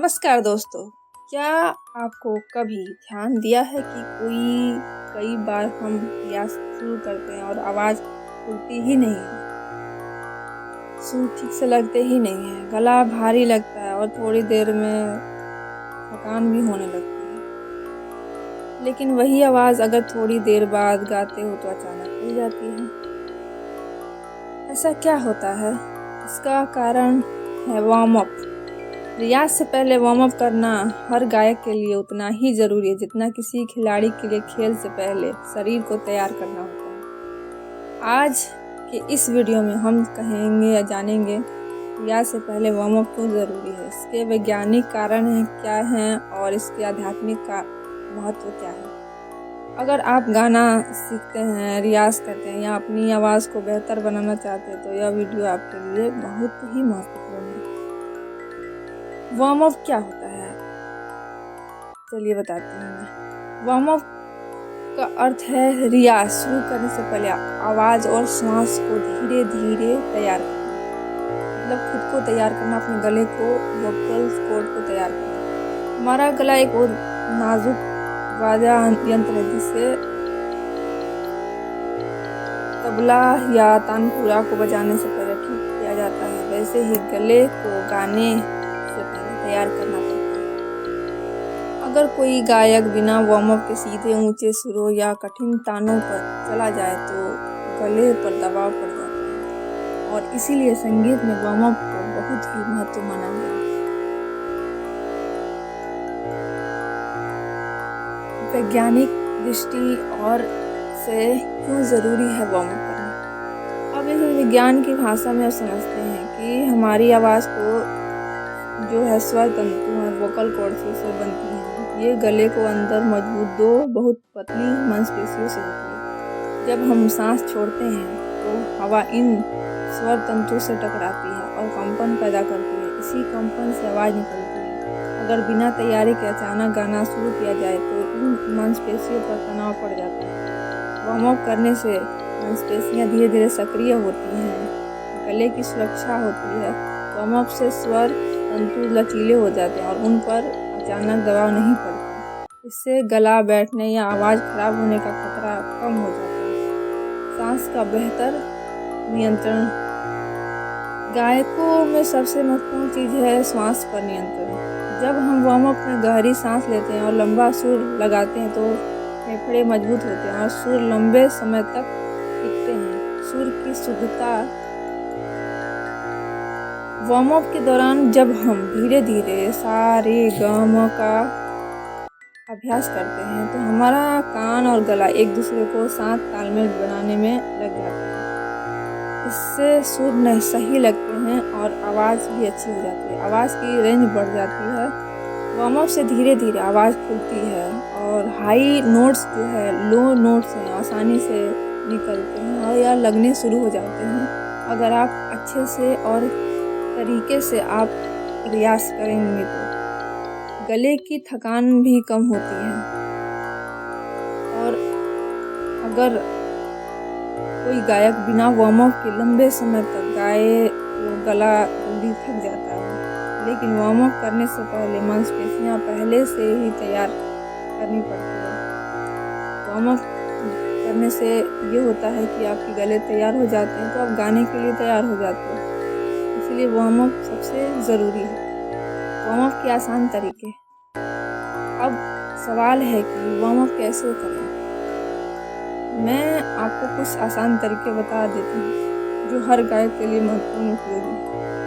नमस्कार दोस्तों, क्या आपको कभी ध्यान दिया है कि कई बार हम प्रयास शुरू करते हैं और आवाज़ खुलती ही नहीं है, सुर ठीक से लगते ही नहीं है, गला भारी लगता है और थोड़ी देर में थकान भी होने लगती है। लेकिन वही आवाज़ अगर थोड़ी देर बाद गाते हो तो अचानक खुल जाती है। ऐसा क्या होता है? इसका कारण है वार्म अप। रियाज से पहले वार्म अप करना हर गायक के लिए उतना ही ज़रूरी है जितना किसी खिलाड़ी के लिए खेल से पहले शरीर को तैयार करना होता है। आज के इस वीडियो में हम कहेंगे या जानेंगे रियाज से पहले वार्म अप क्यों ज़रूरी है, इसके वैज्ञानिक कारण क्या हैं और इसके आध्यात्मिक का महत्व क्या है। अगर आप गाना सीखते हैं, रियाज करते हैं या अपनी आवाज़ को बेहतर बनाना चाहते हैं तो यह वीडियो आपके लिए बहुत ही महत्वपूर्ण है। वार्म अप क्या होता है, चलिए बताती हूँ मैं। वार्म अप का अर्थ है रियाज शुरू करने से पहले आवाज़ और सांस को धीरे धीरे तैयार करना, मतलब खुद को तैयार करना, अपने गले को, वोकल कॉर्ड को तैयार करना। हमारा गला एक और नाजुक वाद्य यंत्र है जिसे तबला या तानपुरा को बजाने से पहले ठीक किया जाता है। वैसे ही गले को गाने से पहले तैयार करना पड़ता है। अगर कोई गायक बिना वार्म अप के सीधे ऊंचे सुरों या कठिन तानों पर चला जाए तो गले पर दबाव पड़ जाता है और इसीलिए संगीत में वार्म अप को बहुत ही महत्व माना गया है। वैज्ञानिक दृष्टि और से क्यों ज़रूरी है वार्म अप करना। अब इस विज्ञान की भाषा में समझते हैं कि हमारी आवाज़ को जो है स्वर तंतु है, वोकल कॉर्ड से बनती है। ये गले को अंदर मजबूत दो बहुत पतली मांसपेशियों से होती है। जब हम सांस छोड़ते हैं तो हवा इन स्वर तंतु से टकराती है और कंपन पैदा करती है। इसी कंपन से आवाज़ निकलती है। अगर बिना तैयारी के अचानक गाना शुरू किया जाए तो इन मांसपेशियों पर तनाव पड़ जाता है। वार्म अप करने से मांसपेशियाँ धीरे धीरे सक्रिय होती हैं, गले की सुरक्षा होती है। वार्म अप से स्वर तंतु लचीले हो जाते हैं और उन पर अचानक दबाव नहीं पड़ता। इससे गला बैठने या आवाज़ खराब होने का खतरा कम हो जाता है। सांस का बेहतर नियंत्रण। गायकों में सबसे महत्वपूर्ण चीज़ है श्वास पर नियंत्रण। जब हम वार्म अप में गहरी सांस लेते हैं और लंबा सुर लगाते हैं तो फेफड़े मजबूत होते हैं और सुर लंबे समय तक टिकते हैं। सुर की शुद्धता। वार्म अप के दौरान जब हम धीरे धीरे सा रे ग म का अभ्यास करते हैं तो हमारा कान और गला एक दूसरे को साथ तालमेल बनाने में लग जाता है। इससे सुर सही लगते हैं और आवाज़ भी अच्छी हो जाती है, आवाज़ की रेंज बढ़ जाती है। वार्म अप से धीरे धीरे आवाज़ खुलती है और हाई नोट्स जो है लो नोट्स हैं आसानी से निकलते हैं और या लगने शुरू हो जाते हैं। अगर आप अच्छे से और तरीके से आप रियाज करेंगे तो गले की थकान भी कम होती है। और अगर कोई गायक बिना वार्म अप के लंबे समय तक गाए तो गला जल्दी थक जाता है। लेकिन वार्म अप करने से पहले मांसपेशियाँ पहले से ही तैयार करनी पड़ती है। वार्म अप करने से ये होता है कि आपके गले तैयार हो जाते हैं तो आप गाने के लिए तैयार हो जाते हैं। इसलिए वार्म अप सबसे ज़रूरी है। वार्म अप के आसान तरीके। अब सवाल है कि वार्म अप कैसे करें। मैं आपको कुछ आसान तरीके बता देती हूँ जो हर गायक के लिए महत्वपूर्ण उपयोगी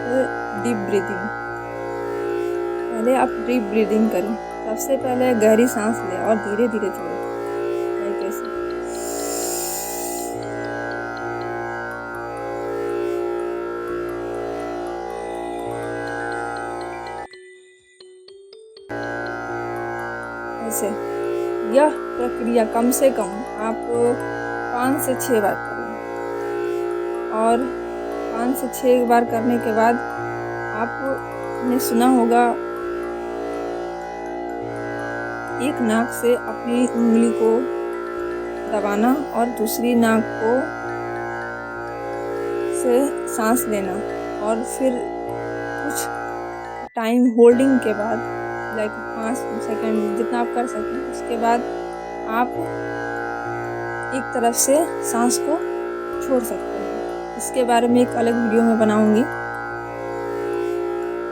है। Deep breathing. पहले आप डीप ब्रीदिंग करें। सबसे पहले गहरी सांस लें और धीरे धीरे छोड़ें। कैसे? ऐसे। यह प्रक्रिया कम से कम आप 5 से 6 बार करें और 5 से 6 बार करने के बाद आपने सुना होगा एक नाक से अपनी उंगली को दबाना और दूसरी नाक को से सांस लेना और फिर कुछ टाइम होल्डिंग के बाद लाइक 5 सेकंड जितना आप कर सकें, उसके बाद आप एक तरफ से सांस को छोड़ सकते हैं। इसके बारे में एक अलग वीडियो में बनाऊंगी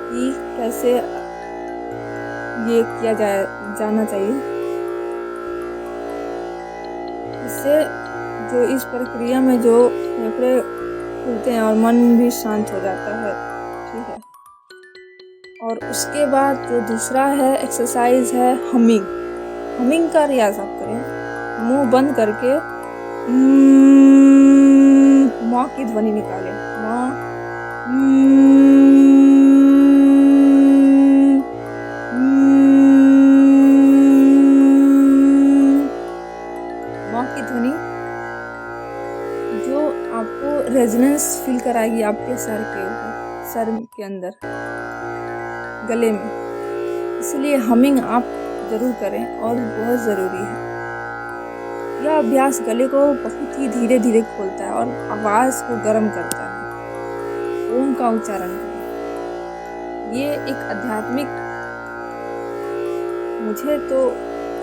कि कैसे ये किया जाना चाहिए। इससे जो इस प्रक्रिया में जो फेफड़े खुलते हैं और मन भी शांत हो जाता है। ठीक है। और उसके बाद जो दूसरा है एक्सरसाइज है हमिंग। हमिंग का रियाज आप करें, मुंह बंद करके माँ की ध्वनि निकालें। माँ माँ की ध्वनि जो आपको रेजोनेंस फील कराएगी आपके सर के अंदर, गले में। इसलिए हमिंग आप जरूर करें और बहुत ज़रूरी है। यह अभ्यास गले को बहुत ही धीरे धीरे खोलता है और आवाज़ को गर्म करता है। ओम का उच्चारण करें। ये एक आध्यात्मिक, मुझे तो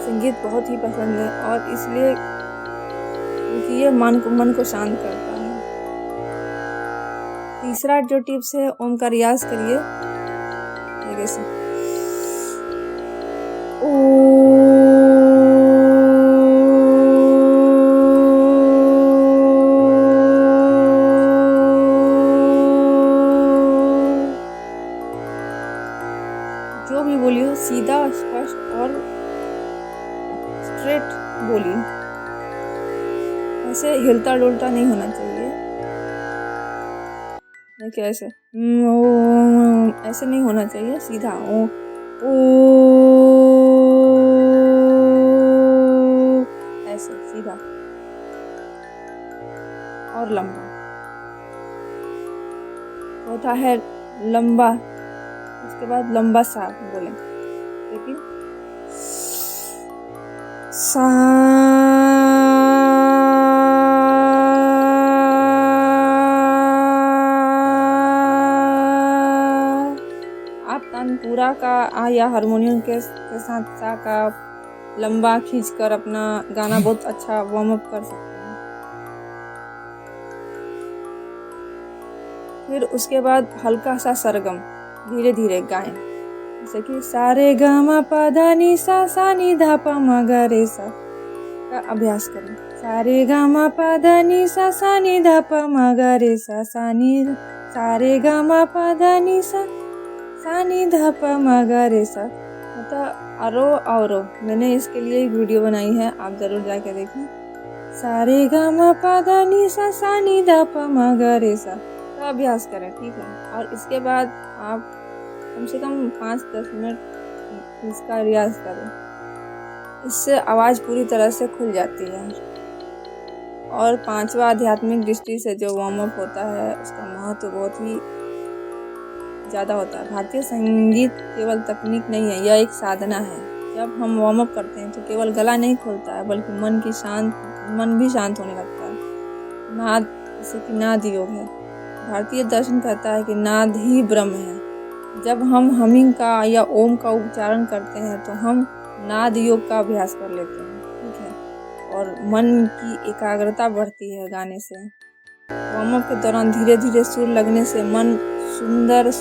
संगीत बहुत ही पसंद है और इसलिए क्योंकि ये मन को शांत करता है। तीसरा जो टिप्स है, ओम का रियाज करिए जैसे जो भी बोलिए सीधा, स्पष्ट और स्ट्रेट बोलिए। ऐसे हिलता डुलता नहीं होना चाहिए। देखिए ऐसे ऐसे नहीं होना चाहिए, सीधा ओ ऐसे सीधा और लंबा। चौथा है लंबा, उसके बाद लंबा सा बोलें। लेकिन सा आप तानपुरा का या हारमोनियम के साथ सा का लंबा खींचकर अपना गाना बहुत अच्छा वार्म अप कर सकते हैं। फिर उसके बाद हल्का सा सरगम धीरे धीरे गाएं, जैसे कि सारे गा मा पा धा नी सा नी धा पा मा गा रे सा का अभ्यास करें। सारे गा मा पा धा नी सा नी धा पा मा गा रे सा सारे गा मा पा धा नी सा नी धा पा मा गा रे सा। मतलब अरो औरो, मैंने इसके लिए एक वीडियो बनाई है, आप जरूर जाके देखें। सारे गा मा पा धा नी सा नी धा पा मा गा रे सा का अभ्यास करें। ठीक है। और इसके बाद आप कम से कम 5-10 मिनट इसका रियाज करें। इससे आवाज़ पूरी तरह से खुल जाती है। और पांचवा आध्यात्मिक दृष्टि से जो वार्म अप होता है उसका महत्व बहुत ही ज़्यादा होता है। भारतीय संगीत केवल तकनीक नहीं है, यह एक साधना है। जब हम वार्म अप करते हैं तो केवल गला नहीं खुलता है बल्कि मन भी शांत होने लगता है। नाद, जैसे कि नाद योग है। भारतीय दर्शन कहता है कि नाद ही ब्रह्म है। जब हम हमिंग का या ओम का उच्चारण करते हैं तो हम नाद योग का अभ्यास कर लेते हैं। ठीक है। और मन की एकाग्रता बढ़ती है गाने से। वार्म अप के दौरान धीरे धीरे सुर लगने से मन सुंदर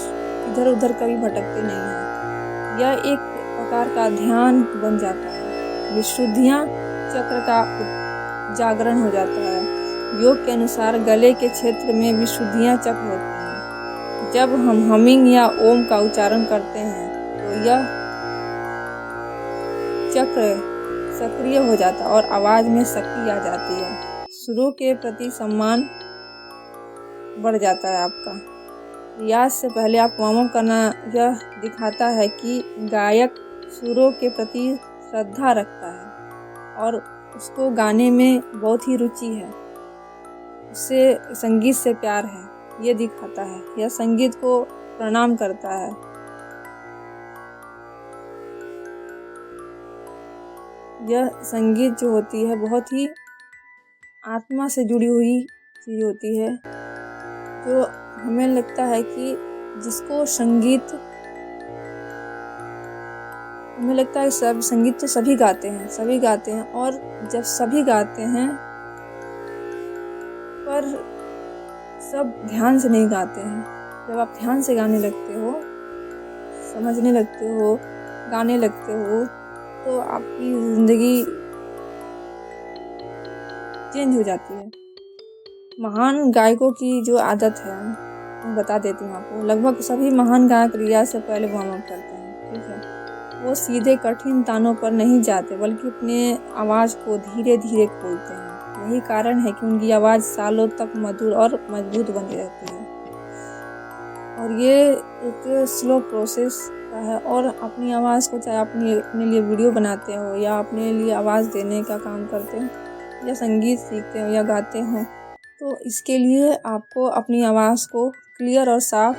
इधर उधर कभी भटकते नहीं है। यह एक प्रकार का ध्यान बन जाता है। विशुद्धियाँ चक्र का जागरण हो जाता है। योग के अनुसार गले के क्षेत्र में विशुद्धियाँ चक्र होते हैं। जब हम हमिंग या ओम का उच्चारण करते हैं तो यह चक्र सक्रिय हो जाता है और आवाज में शक्ति आ जाती है। सुरों के प्रति सम्मान बढ़ जाता है आपका। रियाज से पहले आप वार्म अप करना यह दिखाता है कि गायक सुरों के प्रति श्रद्धा रखता है और उसको गाने में बहुत ही रुचि है, उससे संगीत से प्यार है, ये दिखाता है। यह संगीत को प्रणाम करता है। यह संगीत जो होती है बहुत ही आत्मा से जुड़ी हुई चीज़ होती है, जो हमें लगता है कि जिसको संगीत हमें लगता है सब संगीत तो सभी गाते हैं और जब सभी गाते हैं पर सब ध्यान से नहीं गाते हैं। जब आप ध्यान से गाने लगते हो, समझने लगते हो, गाने लगते हो, तो आपकी ज़िंदगी चेंज हो जाती है। महान गायकों की जो आदत है मैं बता देती हूँ आपको। लगभग सभी महान गायक रियाज से पहले वार्म अप करते हैं, ठीक है। वो सीधे कठिन तानों पर नहीं जाते बल्कि अपने आवाज़ को धीरे धीरे खोलते हैं। यही कारण है कि उनकी आवाज़ सालों तक मधुर और मजबूत बनी रहती है। और ये एक स्लो प्रोसेस का है। और अपनी आवाज़ को चाहे अपने लिए वीडियो बनाते हो या अपने लिए आवाज़ देने का काम करते हो या संगीत सीखते हो या गाते हो, तो इसके लिए आपको अपनी आवाज़ को क्लियर और साफ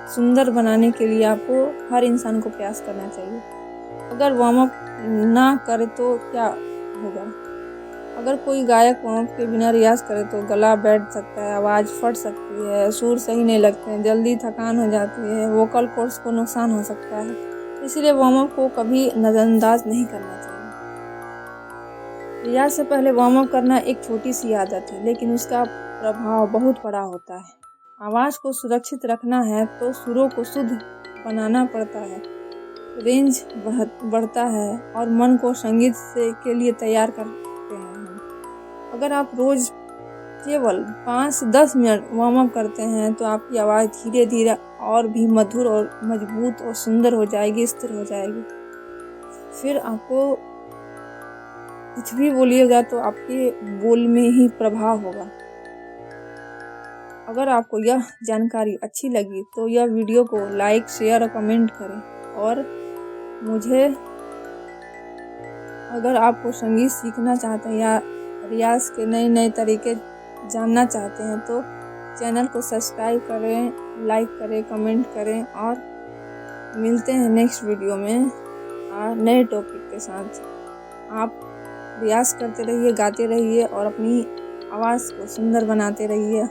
सुंदर बनाने के लिए आपको हर इंसान को प्रयास करना चाहिए। अगर वार्म अप ना करे तो क्या होगा? अगर कोई गायक वार्म अप के बिना रियाज करे तो गला बैठ सकता है, आवाज़ फट सकती है, सुर सही नहीं लगते हैं, जल्दी थकान हो जाती है, वोकल कोर्ड्स को नुकसान हो सकता है। इसलिए वार्म अप को कभी नज़रअंदाज नहीं करना चाहिए। रियाज से पहले वार्म अप करना एक छोटी सी आदत है, लेकिन उसका प्रभाव बहुत बड़ा होता है। आवाज़ को सुरक्षित रखना है तो सुरों को शुद्ध बनाना पड़ता है, रेंज बढ़ता है और मन को संगीत के लिए तैयार करते हैं हम। अगर आप रोज़ केवल 5 से 10 मिनट वार्म अप करते हैं तो आपकी आवाज़ धीरे धीरे और भी मधुर और मजबूत और सुंदर हो जाएगी, स्थिर हो जाएगी। फिर आपको कुछ भी बोलिएगा तो आपके बोल में ही प्रभाव होगा। अगर आपको यह जानकारी अच्छी लगी तो यह वीडियो को लाइक, शेयर और कमेंट करें। और मुझे अगर आपको संगीत सीखना चाहते हैं या रियाज के नए तरीके जानना चाहते हैं तो चैनल को सब्सक्राइब करें, लाइक करें, कमेंट करें। और मिलते हैं नेक्स्ट वीडियो में नए टॉपिक के साथ। आप रियाज करते रहिए, गाते रहिए और अपनी आवाज़ को सुंदर बनाते रहिए।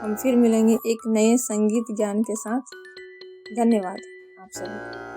हम फिर मिलेंगे एक नए संगीत ज्ञान के साथ। धन्यवाद आप सभी।